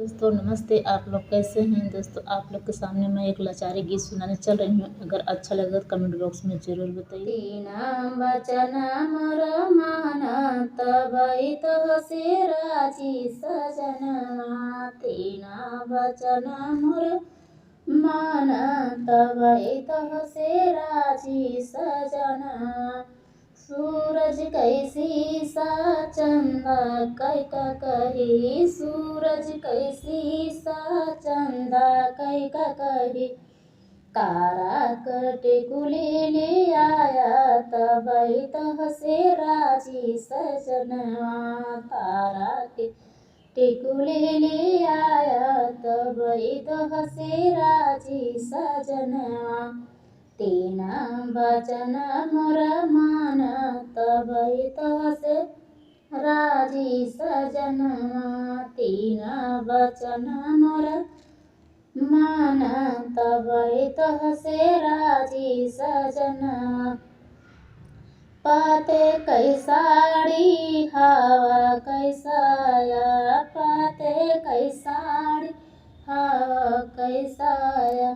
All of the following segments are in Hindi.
दोस्तों नमस्ते। आप लोग कैसे हैं? दोस्तों आप लोग के सामने मैं एक लाचारी गीत सुनाने चल रही हूँ। अगर अच्छा लगे तो कमेंट बॉक्स में ज़रूर बताइए। तीना बचन मोर मान तबई तो से राजी सजना। तीना बचन मोर मान तबई तो से राजी सजना। सूरज कैसी सा चंदा कै का कही। सूरज कैसी सा चंदा कै का कही। कारा कटे कुली ले आया तबई तह से राजी सजनवा। तारा के टिकुली ले आया तबई तह से राजी सजनवा। तीना बचन मोर मान तबई तह से राजी सजनवा। तीना बचन मोर मान तबई तह से राजी सजनवा। पाते कैसाड़ी हवा कैसाया। पाते कैसाड़ी हवा कैसाया।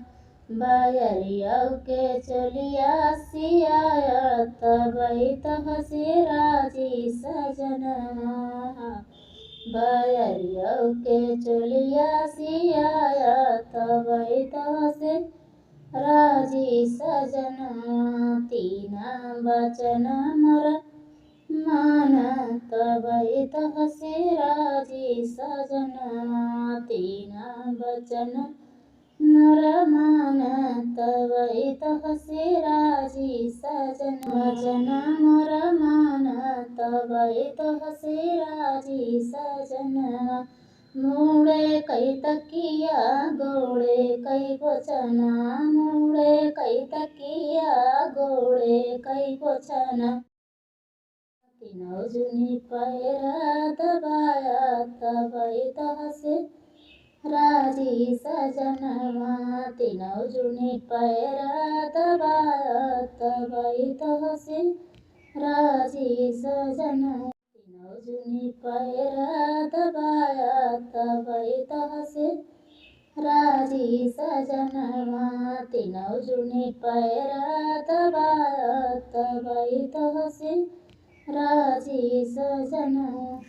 बयरिया के चलिया सियाया तबई तह से राजी सजनवा। बयरिया के चलिया सियाया तबई तह से राजी सजनवा। तीना बचन मोर मान तबई तह से राजी सजनवा। तीना बचन मोर मान तबई तह से राजी सजनवा। बचन मोर मान तबई तह से राजी सजनवा। मुड़े कई तकिया गोड़े कई बोचना। मुड़े कई तकिया गोड़े कई बोचना। तीनों जुनी पैरा दबाया तबई तह से राजी सजनवा। तीनों जुनी पैरा दबाया तबई तह से राजी सजनवा। तीनों जुनी पैरा दबाया तबई तह से राजी सजनवा। तीनों जुनी पैरा दबाया तबई तह से राजी सजनवा।